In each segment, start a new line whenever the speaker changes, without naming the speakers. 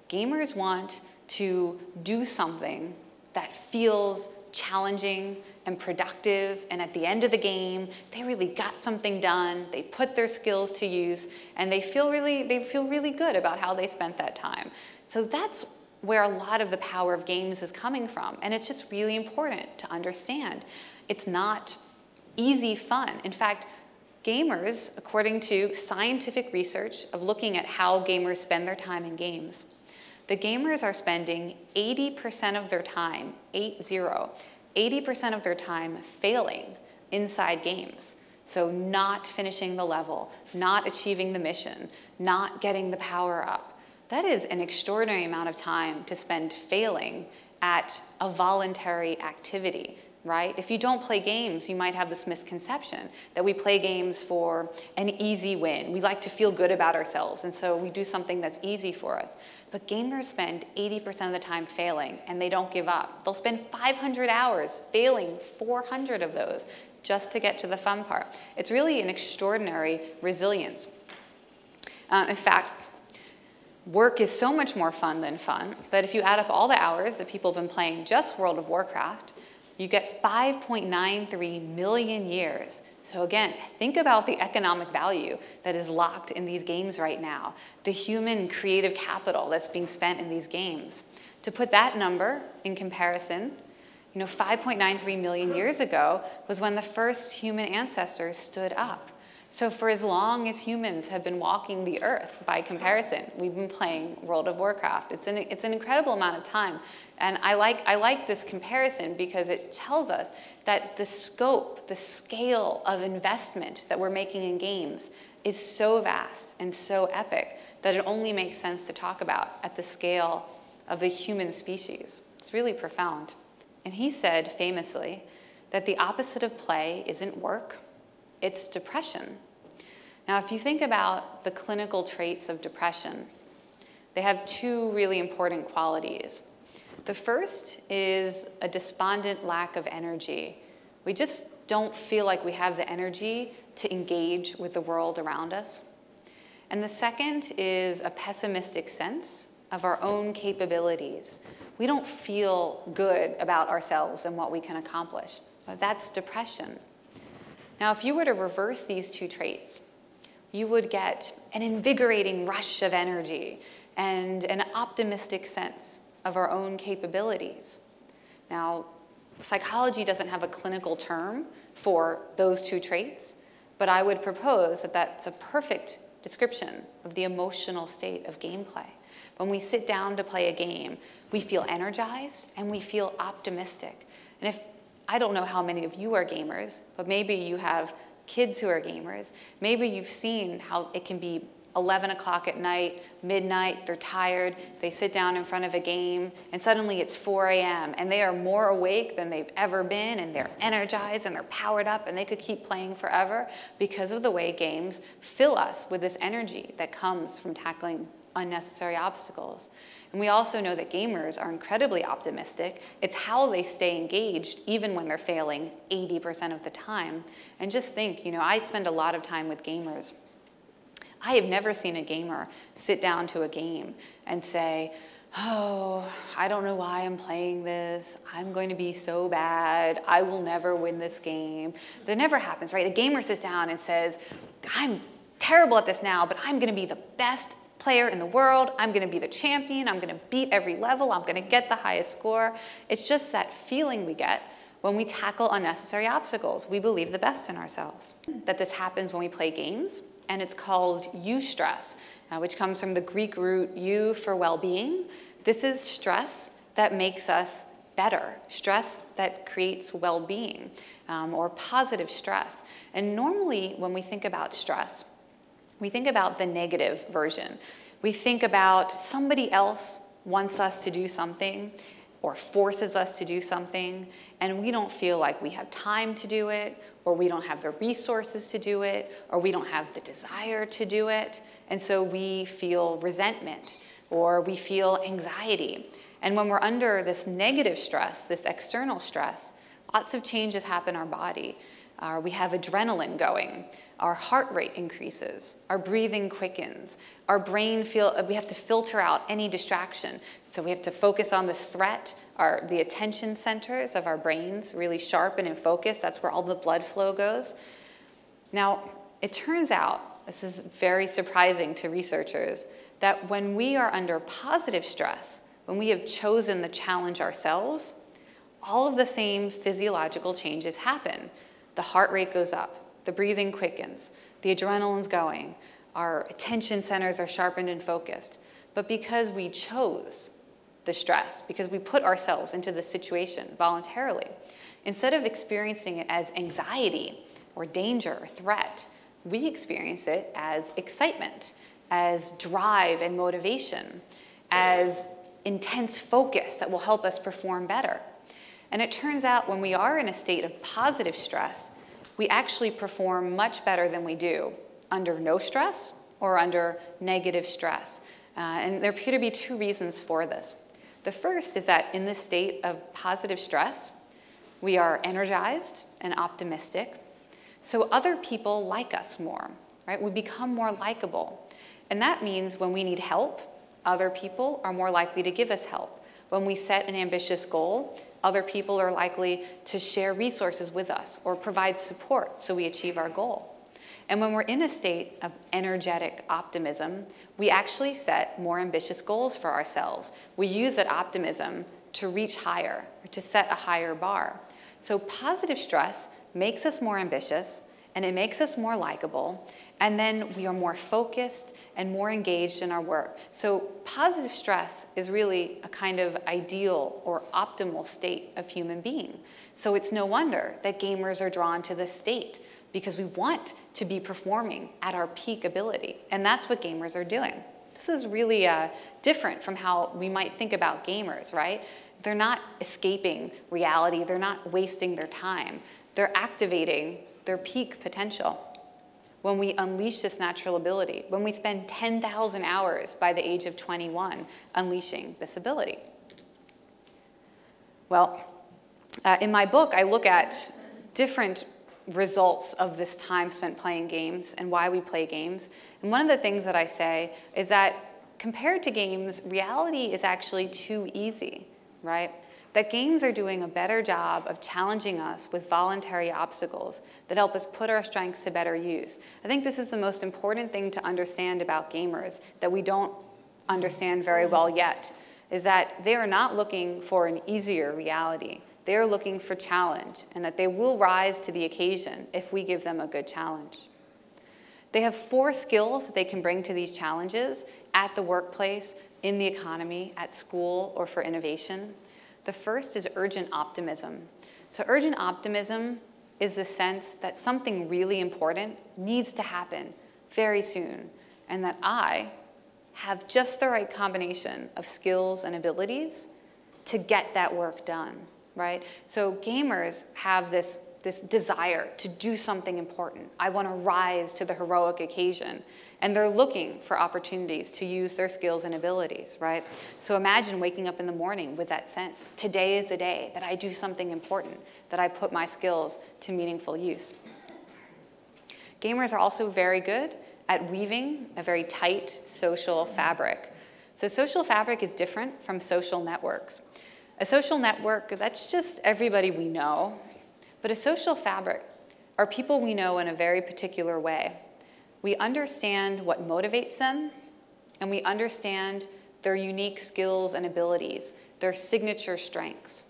Gamers want to do something that feels challenging and productive, and at the end of the game, they really got something done, they put their skills to use, and they feel really good about how they spent that time. So that's where a lot of the power of games is coming from, and it's just really important to understand. It's not easy fun. In fact, gamers, according to scientific research of looking at how gamers spend their time in games, the gamers are spending 80% of their time, 80% of their time failing inside games. So not finishing the level, not achieving the mission, not getting the power up. That is an extraordinary amount of time to spend failing at a voluntary activity, right? If you don't play games, you might have this misconception that we play games for an easy win. We like to feel good about ourselves, and so we do something that's easy for us. But gamers spend 80% of the time failing, and they don't give up. They'll spend 500 hours failing 400 of those just to get to the fun part. It's really an extraordinary resilience. In fact, work is so much more fun than fun that if you add up all the hours that people have been playing just World of Warcraft, you get 5.93 million years. So again, think about the economic value that is locked in these games right now, the human creative capital that's being spent in these games. To put that number in comparison, 5.93 million years ago was when the first human ancestors stood up. So for as long as humans have been walking the earth, by comparison, we've been playing World of Warcraft. It's an incredible amount of time. And I like this comparison because it tells us that the scope, the scale of investment that we're making in games is so vast and so epic that it only makes sense to talk about at the scale of the human species. It's really profound. And he said famously that the opposite of play isn't work, it's depression. Now, if you think about the clinical traits of depression, they have two really important qualities. The first is a despondent lack of energy. We just don't feel like we have the energy to engage with the world around us. And the second is a pessimistic sense of our own capabilities. We don't feel good about ourselves and what we can accomplish. But that's depression. Now, if you were to reverse these two traits, you would get an invigorating rush of energy and an optimistic sense of our own capabilities. Now, psychology doesn't have a clinical term for those two traits, but I would propose that that's a perfect description of the emotional state of gameplay. When we sit down to play a game, we feel energized and we feel optimistic. And I don't know how many of you are gamers, but maybe you have kids who are gamers. Maybe you've seen how it can be 11 o'clock at night, midnight, they're tired, they sit down in front of a game, and suddenly it's 4 a.m., and they are more awake than they've ever been, and they're energized, and they're powered up, and they could keep playing forever because of the way games fill us with this energy that comes from tackling unnecessary obstacles. And we also know that gamers are incredibly optimistic. It's how they stay engaged, even when they're failing 80% of the time. And just think, I spend a lot of time with gamers. I have never seen a gamer sit down to a game and say, oh, I don't know why I'm playing this. I'm going to be so bad. I will never win this game. That never happens, right? A gamer sits down and says, I'm terrible at this now, but I'm going to be the best player in the world. I'm going to be the champion. I'm going to beat every level. I'm going to get the highest score. It's just that feeling we get when we tackle unnecessary obstacles. We believe the best in ourselves. That this happens when we play games, and it's called eustress, which comes from the Greek root eu for well-being. This is stress that makes us better, stress that creates well-being, or positive stress. And normally when we think about stress, we think about the negative version. We think about somebody else wants us to do something or forces us to do something, and we don't feel like we have time to do it, or we don't have the resources to do it, or we don't have the desire to do it, and so we feel resentment, or we feel anxiety. And when we're under this negative stress, this external stress, lots of changes happen in our body. We have adrenaline going. Our heart rate increases. Our breathing quickens. Our brain we have to filter out any distraction. So we have to focus on this threat. The attention centers of our brains really sharpen and focus. That's where all the blood flow goes. Now, it turns out, this is very surprising to researchers, that when we are under positive stress, when we have chosen the challenge ourselves, all of the same physiological changes happen. The heart rate goes up, the breathing quickens, the adrenaline's going, our attention centers are sharpened and focused. But because we chose the stress, because we put ourselves into the situation voluntarily, instead of experiencing it as anxiety or danger or threat, we experience it as excitement, as drive and motivation, as intense focus that will help us perform better. And it turns out when we are in a state of positive stress, we actually perform much better than we do under no stress or under negative stress. And there appear to be two reasons for this. The first is that in this state of positive stress, we are energized and optimistic, so other people like us more, right? We become more likable. And that means when we need help, other people are more likely to give us help. When we set an ambitious goal, other people are likely to share resources with us or provide support so we achieve our goal. And when we're in a state of energetic optimism, we actually set more ambitious goals for ourselves. We use that optimism to reach higher, or to set a higher bar. So positive stress makes us more ambitious, and it makes us more likable, and then we are more focused and more engaged in our work. So positive stress is really a kind of ideal or optimal state of human being. So it's no wonder that gamers are drawn to this state, because we want to be performing at our peak ability, and that's what gamers are doing. This is really different from how we might think about gamers, right? They're not escaping reality, they're not wasting their time. They're activating their peak potential. When we unleash this natural ability, when we spend 10,000 hours by the age of 21 unleashing this ability. Well, in my book, I look at different results of this time spent playing games and why we play games. And one of the things that I say is that compared to games, reality is actually too easy, right? That games are doing a better job of challenging us with voluntary obstacles that help us put our strengths to better use. I think this is the most important thing to understand about gamers that we don't understand very well yet, is that they are not looking for an easier reality. They are looking for challenge, and that they will rise to the occasion if we give them a good challenge. They have 4 skills that they can bring to these challenges at the workplace, in the economy, at school, or for innovation. The first is urgent optimism. So urgent optimism is the sense that something really important needs to happen very soon, and that I have just the right combination of skills and abilities to get that work done, right? So gamers have this desire to do something important. I want to rise to the heroic occasion. And they're looking for opportunities to use their skills and abilities, right? So imagine waking up in the morning with that sense. Today is the day that I do something important, that I put my skills to meaningful use. Gamers are also very good at weaving a very tight social fabric. So social fabric is different from social networks. A social network, that's just everybody we know. But a social fabric are people we know in a very particular way. We understand what motivates them, and we understand their unique skills and abilities, their signature strengths.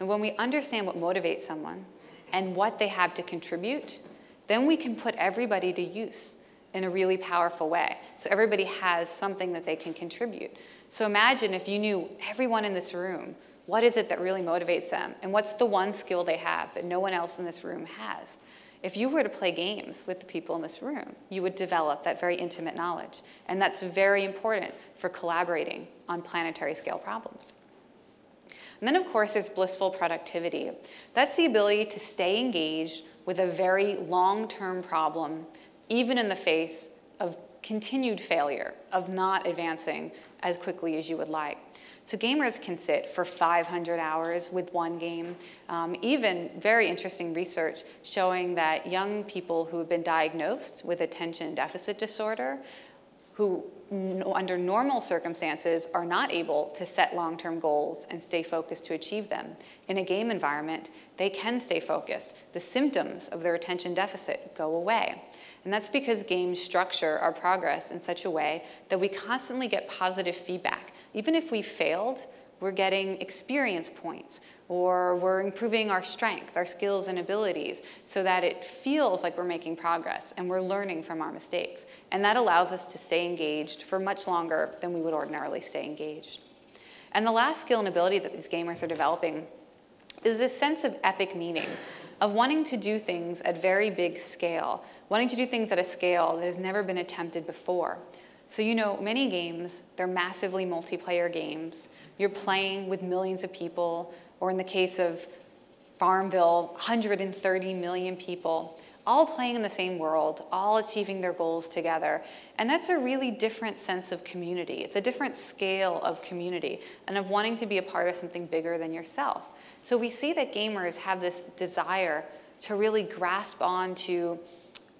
And when we understand what motivates someone and what they have to contribute, then we can put everybody to use in a really powerful way. So everybody has something that they can contribute. So imagine if you knew everyone in this room, what is it that really motivates them? And what's the one skill they have that no one else in this room has? If you were to play games with the people in this room, you would develop that very intimate knowledge. And that's very important for collaborating on planetary scale problems. And then, of course, there's blissful productivity. That's the ability to stay engaged with a very long-term problem, even in the face of continued failure, of not advancing as quickly as you would like. So gamers can sit for 500 hours with one game. Even very interesting research showing that young people who have been diagnosed with attention deficit disorder, who under normal circumstances are not able to set long-term goals and stay focused to achieve them. In a game environment, they can stay focused. The symptoms of their attention deficit go away. And that's because games structure our progress in such a way that we constantly get positive feedback. Even if we failed, we're getting experience points, or we're improving our strength, our skills and abilities, so that it feels like we're making progress and we're learning from our mistakes. And that allows us to stay engaged for much longer than we would ordinarily stay engaged. And the last skill and ability that these gamers are developing is this sense of epic meaning, of wanting to do things at very big scale, wanting to do things at a scale that has never been attempted before. So many games, they're massively multiplayer games. You're playing with millions of people, or in the case of Farmville, 130 million people, all playing in the same world, all achieving their goals together. And that's a really different sense of community. It's a different scale of community and of wanting to be a part of something bigger than yourself. So we see that gamers have this desire to really grasp onto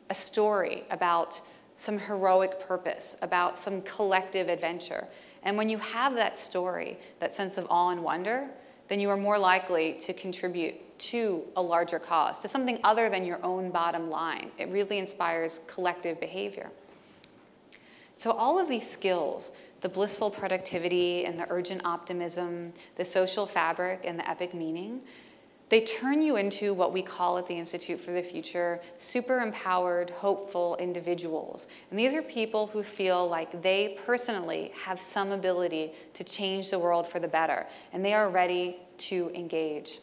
a story about some heroic purpose, about some collective adventure. And when you have that story, that sense of awe and wonder, then you are more likely to contribute to a larger cause, to something other than your own bottom line. It really inspires collective behavior. So all of these skills, the blissful productivity and the urgent optimism, the social fabric and the epic meaning, they turn you into what we call at the Institute for the Future super empowered, hopeful individuals. And these are people who feel like they personally have some ability to change the world for the better, and they are ready to engage.